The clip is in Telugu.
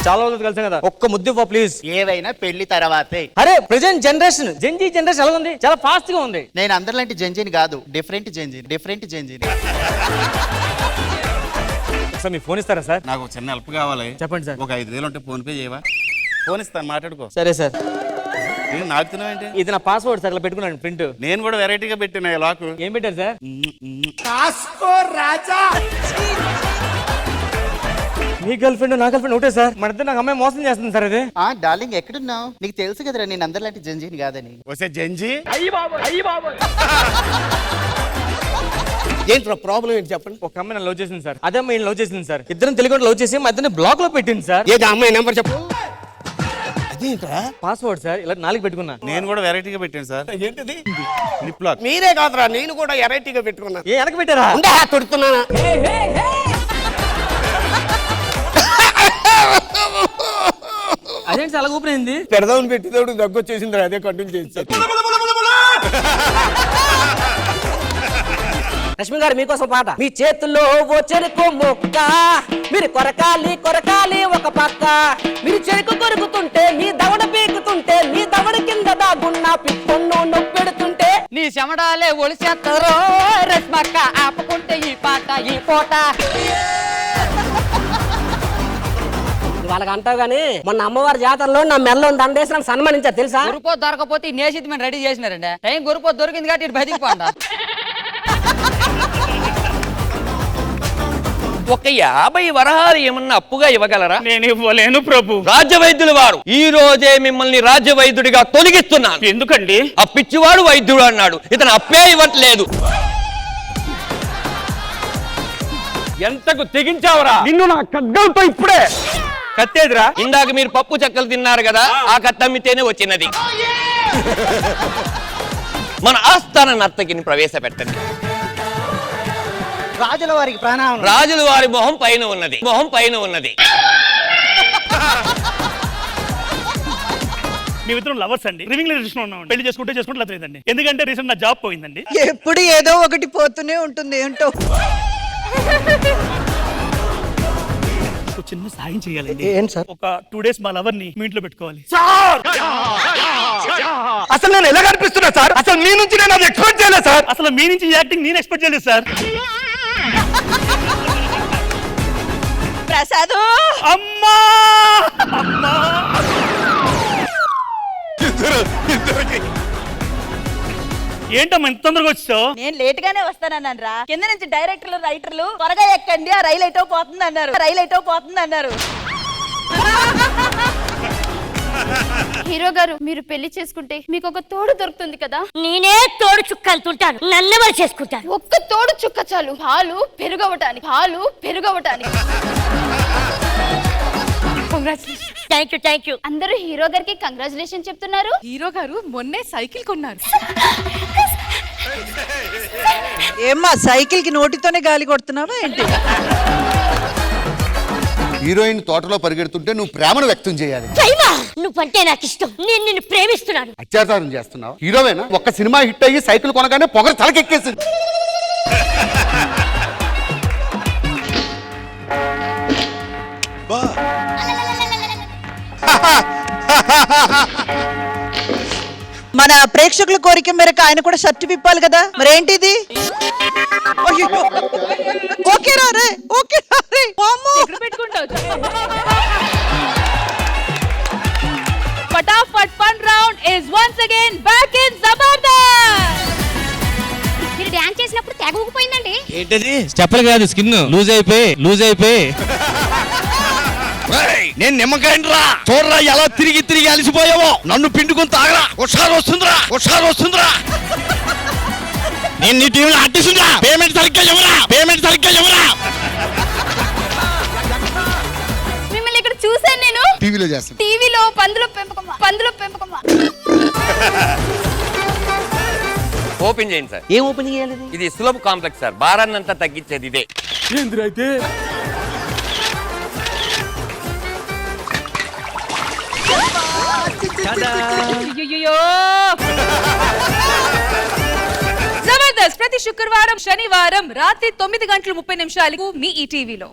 చాలా రోజులు కలిసాం కదా, ఒక్క ముద్దు ఇవ్వ ప్లీజ్. ఏవైనా పెళ్లి తర్వాతే. అరే ప్రెజెంట్ జనరేషన్ జెన్జీ జనరేషన్ ఎలా ఉంది? చాలా ఫాస్ట్ గా ఉంది. నేను అందరిలాంటి జంజిని కాదు, డిఫరెంట్ జంజిని. సార్ మీ ఫోన్ ఇస్తారా సార్? నాకు చిన్న హెల్ప్ కావాలి. చెప్పండి సార్. ఒక 5,000 ఉంటే ఫోన్ పే చేయవా? ఫోన్ ఇస్తాను, మాట్లాడుకో. సరే సార్. నేను నాకుతున్నావు ఏంటి? ఇది నా పాస్వర్డ్ సార్, ఇలా పెట్టుకున్నాను ప్రింట్. నేను కూడా వెరైటీగా పెట్టిన లాక్. ఏం పెట్టారు సార్? మీ గర్ల్ ఫ్రెండ్ నా గర్ల్ ఫ్రెండ్ ఒకటే సార్. మన ఇద్దరు నాకు అమ్మాయి మోసం చేస్తుంది సార్. అది డార్లింగ్ ఎక్కడున్నావు? నీకు తెలుసు కదరా నేను అందరిలాంటి జంజిని కాదని. వస్తే జంజీ ఏంట్రా ప్రాబ్లం ఏంటి చెప్పండి. ఒక అమ్మాయి నన్ను లవ్ చేసింది సార్, అదే అమ్మాయి లవ్ చేసింది సార్. ఇద్దరం తెలియకుండా లవ్ చేసి మా ఇద్దరిని బ్లాక్ లో పెట్టింది సార్. ఏది అమ్మాయి నెంబర్ చెప్పు. అదేంట్రా పాస్వర్డ్ సార్, ఇలా 4 పెట్టుకున్నా. నేను కూడా వెరైటీగా పెట్టాను సార్. ఏంటిది? Lip lock. మీరే కాదురా, నేను కూడా వెరైటీగా పెట్టుకున్నా. ఏ వెనక పెట్టారా? తొడుతున్నానా? అదేంటి అలా ఓపెన్ అయింది? పెడదామని పెట్టినప్పుడు దగ్గు వచ్చేసింది, అదే కంటిన్యూ చేసి. లక్ష్మి గారు మీకోసం పాట. మీ చేతుల్లో ఓ చెరుకు మొక్క, మీరు కొరకాలి కొరకాలి ఒక పక్క, మీరు చెరుకు కొరుకుతుంటే మీ దవడ పీకుతుంటే మీ దవడ కింద దాగున్న పిప్పొన్ను నొప్పెడుతుంటే నీ చెమడాలే ఒలిసేస్తారో రస్మక్క ఆపుకుంటే ఈ పాట ఈ పోట. వాళ్ళకి అంటావు గానీ మొన్న అమ్మవారి జాతరలో నా మెల్లో దండేసి సన్మానించారు తెలుసా? గురుపో దొరకపోతే నేసిది మేము రెడీ చేసినారండి. టైం గురుపో దొరికింది కాబట్టి ఇటు బతికిపోండా. ఒక 50 వరహాలు ఏమన్నా అప్పుగా ఇవ్వగలరా? నేను ఇవ్వలేను ప్రభు. రాజ్యవైద్యుల వారు ఈ రోజే మిమ్మల్ని రాజ్యవైద్యుడిగా తొలగిస్తున్నాను. ఎందుకండి? ఆ పిచ్చివాడు వైద్యుడు అన్నాడు, ఇతను అప్పే ఇవ్వట్లేదు. ఎంతకు తెగించావరా? నిన్ను నా ఖడ్గంతో ఇప్పుడే. కత్తేదిరా? ఇందాక మీరు పప్పు చెక్కలు తిన్నారు కదా, ఆ కత్తమ్మితేనే వచ్చినది. మన ఆస్థాన నర్తకిని ప్రవేశపెట్టండి. రాజుల వారికి ప్రాణం. రాజుల వారి మొహం పైన ఉన్నది, మొహం పైన ఉన్నది. మేమిద్దరం లవర్స్ అండి. లివింగ్ రిలేషన్ ఉన్నాం. పెళ్లి చేసుకుంటే లేదండి. ఎందుకంటే రీసెంట్ నా జాబ్ పోయిందండి. ఎప్పుడు ఏదో ఒకటి పోతూనే ఉంటుంది ఏంటో. ఒక చిన్న సాయం చేయాలండి. ఏంటి సార్? ఒక 2 days మా లవర్ ని మీ ఇంట్లో పెట్టుకోవాలి. అసలు నేను ఎలా కనిపిస్తున్నా సార్? అసలు మీ నుంచి నేను అది ఎక్స్పెక్ట్ చేయలేదు సార్. అసలు మీ నుంచి యాక్టింగ్ నేను ఎక్స్పెక్ట్ చేయలేదు సార్. ప్రసాదు అమ్మా అమ్మా ఏంటమ్మా ఇంత తొందరగా వచ్చావు? నేను లేట్ గానే వస్తానన్నాను రా. కింద నుంచి డైరెక్టర్లు రైటర్లు త్వరగా ఎక్కండి, ఆ రైలు ఎటో పోతుంది అన్నారు. హీరో గారు మీరు పెళ్లి చేసుకుంటే మీకు ఒక తోడు దొరుకుతుంది కదా. నేనే తోడు చుక్కలుతుంటాను, నన్నెవరు చేసుకుంటాను? ఒక్క తోడు చుక్క చాలు, పాలు పెరుగవటానికి. Thank you. అందరూ హీరో గారికి కంగ్రాచులేషన్ చెప్తున్నారు. హీరో గారు మొన్నే సైకిల్ కొన్నారు. ఏమ్మా సైకిల్ కి నోటితోనే గాలి కొడుతున్నావా ఏంటి? హీరోయిన్ తోటలో పరిగెడుతుంటే నువ్వు ప్రేమను వ్యక్తం చేయాలి. నువ్వంటే నాకు ఇష్టం, నేను నిన్ను ప్రేమిస్తున్నాను. అత్యాచారం చేస్తున్నావు. హీరోవేనా? ఒక్క సినిమా హిట్ అయ్యి సైకిల్ కొనగానే పొగరు తలకెక్కేసింది. మన ప్రేక్షకుల కోరిక మేరకు ఆయన కూడా షర్ట్ విప్పాలి కదా, మరేంటిది? ఫటాఫట్ fun round is once again back in Jabardasth. మీరు డాన్స్ చేసినప్పుడు తెగ ఊగిపోయిందండి. ఏంటది? చెప్పలు కాదు, స్కిన్ లూజ్ అయిపోయి. నేను నిమ్మకాయండ్రా, చూడరా ఎలా తిరిగి అలిసిపోయావో. నన్ను పిండుకొని తాగరా, హుషారు వస్తుందిరా. నేను నీ టీవీలో అట్టిస్తుందా? పేమెంట్ సరిగ్గా ఎవరా? మిమ్మల్ని ఇక్కడ చూసాను నేను. టీవీలో చేస్తాను. టీవీలో పందుల పెంపకమ్మ. ఓపెన్ చేయండి సార్. ఏం ఓపెన్ చేయాలి? ఇది సులభ కాంప్లెక్స్ సార్, భారాన్ని అంతా తగ్గించేది ఇదే. ఏంద్రైతే జబర్దస్త్ ప్రతి శుక్రవారం శనివారం రాత్రి 9:30 మీ ఈటీవీలో.